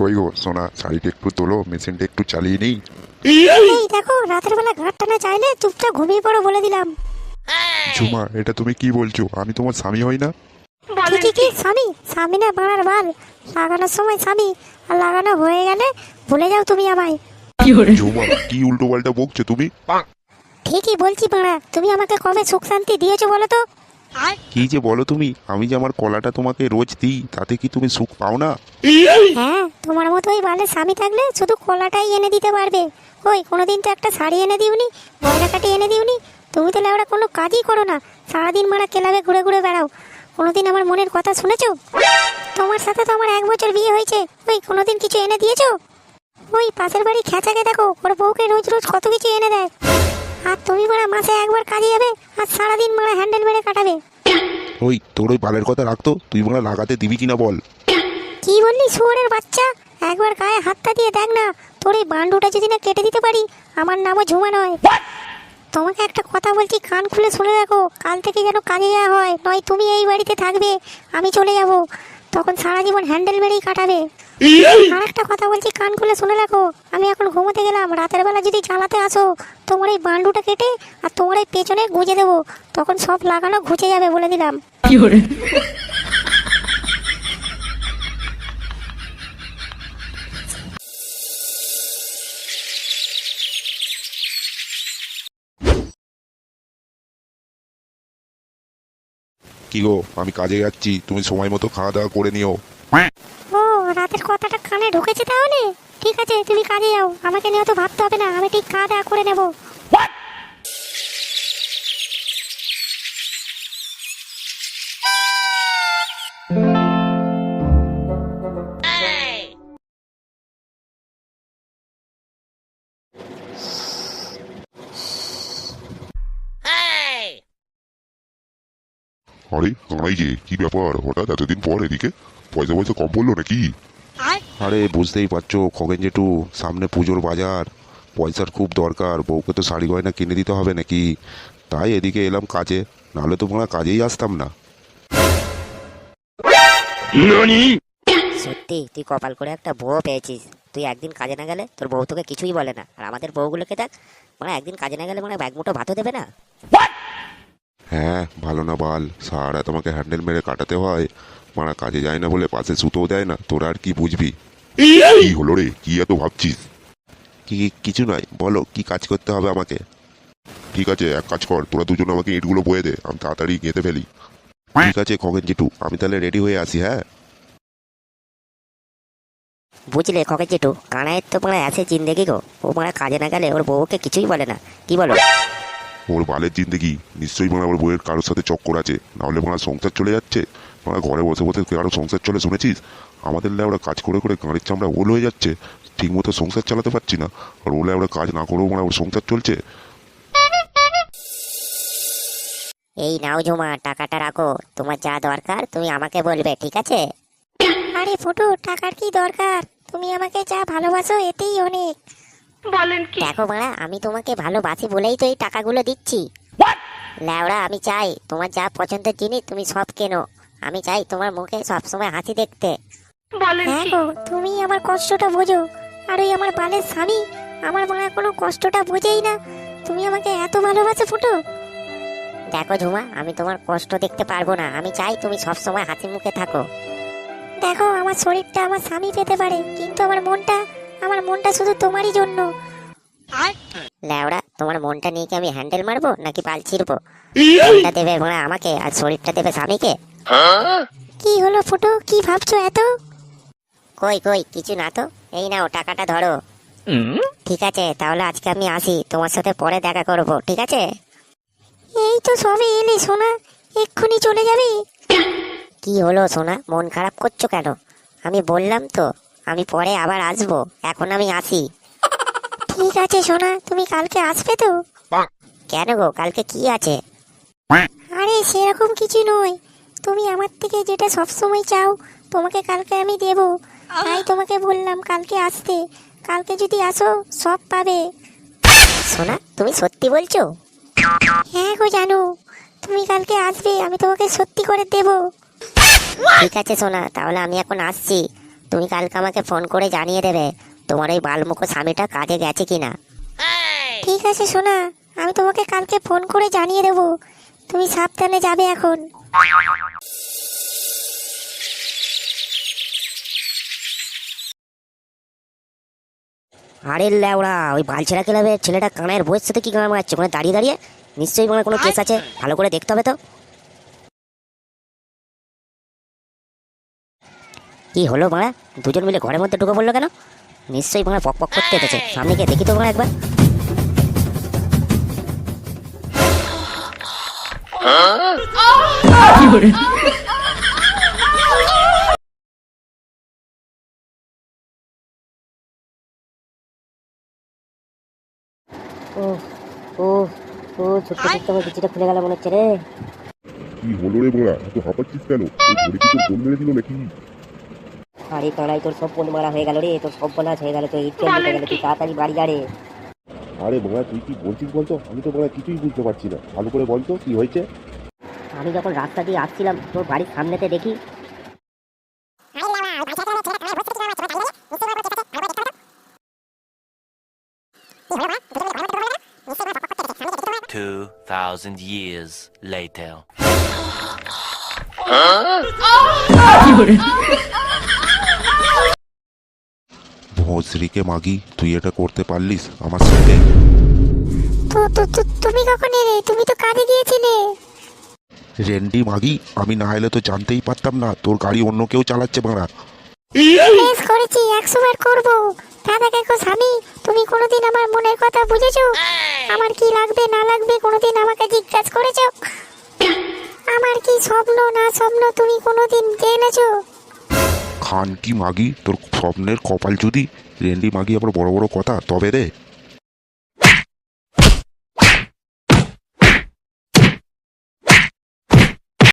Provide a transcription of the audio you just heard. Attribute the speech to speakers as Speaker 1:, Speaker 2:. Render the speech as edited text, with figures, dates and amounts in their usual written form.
Speaker 1: কই গো সোনা, শাড়িটা একটু তোলো, মেশিনটা একটু চালিয়ে নিই।
Speaker 2: এই দেখো, রাতের বেলা ঘাট টানা চাইলে চুপচাপ ঘুমিয়ে পড়ো বলে দিলাম।
Speaker 1: ঝুমা, এটা তুমি কি বলছো? আমি তোমার স্বামী হই না?
Speaker 2: কি স্বামী? স্বামী না বাড়ার বাল। লাগানোর সময় স্বামী, আর লাগানো হয়ে গেলে ভুলে যাও তুমি আমায়।
Speaker 1: ঝুমা, কি উল্টো পাল্টা বকছো তুমি?
Speaker 2: ঠিকই বলছি বাড়া, তুমি আমাকে কবে সুখ শান্তি দিয়েছো বলো তো?
Speaker 1: কি যে বলো তুমি? আমি যে আমার কলাটা তোমাকে রোজ দিই, তাতে কি তুমি সুখ পাও না?
Speaker 2: হ্যাঁ, তোমার মতো ওই বালের স্বামী থাকলে শুধু কলাটাই এনে দিতে পারবে। ওই কোনোদিন তো একটা শাড়ি এনে দিওনি, গয়না কাটি এনে দিওনি। তুমি তো লেবড়া কোনো কাজই করো না, সারাদিন মারা ক্লাবে ঘুরে ঘুরে বেড়াও। কোনোদিন আমার মনের কথা শুনেছো? তোমার সাথে তো আমার 1 বছর বিয়ে হয়েছে, ওই কোনোদিন কিছু এনে দিয়েছো? ওই পাশের বাড়ি খেঁচাকে দেখো, ওর বউকে রোজ রোজ কত কিছু এনে দেয়। আর তুমি মারা মাসে একবার কাজে যাবে, আর সারাদিন মারা হ্যান্ডেল মেরে কাটাবে।
Speaker 1: ওই তোর ওই বালের কথা রাখতো, তুই বলা লাগাতে দিবি কিনা বল।
Speaker 2: কি বললি শুয়োরের বাচ্চা? একবার গায়ে হাতটা দিয়ে দেখ না, তোর এই বান্ডুটা যদি না কেটে দিতে পারি। আমার নামও ঝুমা নয়। তোমাকে একটা কথা বলছি, কান খুলে শুনে রাখো, কাল থেকে যেন কাজে যাওয়া হয়, নয় তুমি এই বাড়িতে থাকবে, আমি চলে যাব, তখন সারা জীবন হ্যান্ডেল মেরেই কাটাবে। আর একটা কথা বলছি, কান খুলে শুনে রাখো, আমি এখন ঘুমোতে গেলাম, রাতের বেলা যদি জ্বালাতে আসো, তোমার এই বান্ডুটা কেটে আর তোমার এই পেছনে গুঁজে দেবো, তখন সব লাগানো ঘুচে যাবে বলে দিলাম।
Speaker 1: কি গো, আমি কাজে যাচ্ছি, তুমি সময় মতো খাওয়া দাওয়া করে নিও।
Speaker 2: ও, রাতের কথাটা কানে ঢুকেছে তাহলে? ঠিক আছে, তুমি কাজে যাও, আমাকে নিয়ে তো ভাবতে হবে না, আমি ঠিক খাওয়া দাওয়া করে নেবো।
Speaker 1: আরে কানাই যে, কি ব্যাপার হঠাৎ এতদিন পর এদিকে? পয়সা পয়সা কম পড়লো নাকি? আরে বুঝতেই পারছো খগেন জেঠু, সামনে পুজোর বাজার, পয়সার খুব দরকার, বউকে তো শাড়ি গয়না কিনে দিতে হবে নাকি, তাই এদিকে এলাম কাজে, নাহলে তো তোমরা কাজেই আসতাম না।
Speaker 3: সত্যি তুই কপাল করে একটা বউ পেয়েছিস। তুই একদিন কাজে না গেলে তোর বউ তোকে কিছুই বলে না, আর আমাদের বউগুলোকে দেখ, মানে একদিন কাজে না গেলে মানে এক মুঠো ভাতও দেবে না।
Speaker 1: হ্যাঁ ভালো না বাল, সারা তোমাকে হ্যান্ডেল মেরে কাটাতে হয়, মারা কাজে যায় না বলে পাশে সুতোও দেয় না, তোরা আর কি বুঝবি? কি হলো রে, কি এত ভাবছিস? কিছু নয়, বলো কি কাজ করতে হবে আমাকে? ঠিক আছে, এক কাজ কর, তোরা দুজন আমাকে ইটগুলো বয়ে দে, আমি তাড়াতাড়ি গেঁথে ফেলি। ঠিক আছে খগেন জেঠু, আমি তাহলে রেডি হয়ে আসি। হ্যাঁ
Speaker 3: বুঝলে খকে জেঠু, কানাইয়ের তো মানে আছে জিন্দেগি গো, ও মানে কাজে না গেলে ওর বউকে কিছুই বলে না, কি বলো?
Speaker 1: ওর বালের জিন্দেগি, নিশ্চয়ই মানে ওর বইয়ের কারোর সাথে চক্কর আছে, নাহলে মানে সংসার চলে যাচ্ছে। মানে ঘরে বসে বসে কারো সংসার চলে শুনেছিস? আমাদের লেওরা কাজ করে করে গাঁড়ির চামড়া ওল হয়ে যাচ্ছে, ঠিক মতো সংসার চালাতে পারছি না, আর ওলে ওরা কাজ না করেও মানে ওর সংসার চলছে।
Speaker 3: এই নাও ঝুমা, টাকাটা রাখো, তোমার যা দরকার তুমি আমাকে বলবে, ঠিক আছে?
Speaker 2: আরে ফুটু, টাকার কি দরকার? তুমি আমাকে যা ভালোবাসো এতেই অনেক।
Speaker 3: দেখো মারা, আমি তোমাকে ভালোবাসি বলেই তো এই টাকাগুলো দিচ্ছি। ল্যাওড়া, আমি চাই তোমার যা পছন্দের জিনিস তুমি সব কেনো, আমি চাই তোমার মুখে সবসময় হাসি দেখতে।
Speaker 2: হ্যাঁ গো, তুমি আমার কষ্টটা বোঝো, আর ওই আমার বালের স্বামী আমার মনে কোনো কষ্টটা বোঝেই না। তুমি আমাকে এত ভালোবাসো ফুটু।
Speaker 3: দেখো ঝুমা, আমি তোমার কষ্ট দেখতে পারবো না, আমি চাই তুমি সবসময় হাসি মুখে থাকো।
Speaker 2: দেখো, আমার শরীরটা আমার স্বামী পেতে পারে, কিন্তু আমার মনটা শুধু তোমারই জন্য।
Speaker 3: ল্যাওড়া, তোমার মনটা নিয়ে কি আমি হ্যান্ডেল মারবো নাকি পাল ছিড়বো? মনটা দেবে মানে আমাকে, আর শরীরটা দেবে স্বামীকে।
Speaker 2: কি হলো ফুটু, কি ভাবছো এত?
Speaker 3: কই কই কিছু না তো, এই নাও টাকাটা ধরো। ঠিক আছে, তাহলে আজকে আমি আসি, তোমার সাথে পরে দেখা করবো, ঠিক আছে?
Speaker 2: এই তো সবে এলে সোনা, এক্ষুনি চলে যাবে?
Speaker 3: কি হলো সোনা, মন খারাপ করছো কেন? আমি বললাম তো আমি পরে আবার আসবো, এখন আমি আসি।
Speaker 2: ঠিক আছে সোনা, তুমি কালকে আসবে তো?
Speaker 3: কেন গো, কালকে কি আছে?
Speaker 2: আরে সেরকম কিছু নয়, তুমি আমার থেকে যেটা সবসময় চাও তোমাকে কালকে আমি দেব, তাই তোমাকে বললাম কালকে আসতে। কালকে যদি আসো সব পাবে।
Speaker 3: সোনা, তুমি সত্যি বলছো?
Speaker 2: হ্যাঁ গো জানু, তুমি কালকে আসবে, আমি তোমাকে সত্যি করে দেব।
Speaker 3: ঠিক আছে সোনা, তাহলে আমি এখন আসছি, তুমি কালকে আমাকে ফোন করে জানিয়ে দেবে তোমার ওই বালমুখো স্বামীটা কাজে গেছে কিনা।
Speaker 2: ঠিক আছে সোনা, আমি তোমাকে কালকে ফোন করে জানিয়ে দেবো। তুমি সাবধানে যাবে এখন।
Speaker 3: আরে লেওড়া, ওই বালছেড়া ক্লাবের ছেলেটা কানের বইয়ের সাথে কি গান মারছে ওখানে দাঁড়িয়ে দাঁড়িয়ে? নিশ্চয়ই মনে হয় কোনো কেস আছে, ভালো করে দেখতে হবে তো। কি হলো মারা, দুজন মিলে ঘরের মধ্যে ঢুকে পড়লো কেন? নিশ্চয়ই মারা পক পক করতে এসেছে। সামনে গিয়ে দেখি তো মারা একবার। ও ও ও, ছোট্ট ছোট্ট আমার কিছুটা খুলে গেল মনে হচ্ছে রে।
Speaker 1: কি হলো রে বোড়া, এত হাঁপাচ্ছিস কেন? ওই ঘড়ি কি তোর বোন মেরে দিল নাকি?
Speaker 3: আরে কানাই, তোর সব ফোন মারা হয়ে গেল রে, তোর সব বনাজ হয়ে গেল, তোর ইচ্ছে হয়ে গেল। তুই তাড়াতাড়ি বাড়ি যা রে।
Speaker 1: আরে বোড়া, তুই কি বলছিস বলতো? আমি তো বোড়া কিছুই বুঝতে পারছি না, ভালো করে বলতো কি হয়েছে।
Speaker 3: আমি যখন রাস্তা দিয়ে আসছিলাম তোর বাড়ির সামনেতে দেখি
Speaker 4: 2,000 years later.
Speaker 1: ভস্রীকে মাগি, তুই এটা করতে পারলিস আমার সাথে?
Speaker 2: তুমি কখন এলে? তুমি তো কাজে গিয়েছিলে।
Speaker 1: রেন্ডি মাগি, আমি না এলে তো জানতেই পারতাম না তোর গাড়ি অন্য কেউ চালাচ্ছে বাড়া।
Speaker 2: বেশ করেছি, 100 বার করবো। দাদা কাকু স্বামী, তুমি কোনোদিন আমার মনের কথা বুঝেছো? আমার কি লাগবে না লাগবে কোনোদিন আমাকে জিজ্ঞাসা করেছো? আমার কি স্বপ্ন না স্বপ্ন তুমি কোনোদিন জেনেছো?
Speaker 1: খান কি মাগি, তোর স্বপ্নের কপাল যদি। রেন্ডি মাগি আবার বড় বড় কথা, তবে রে।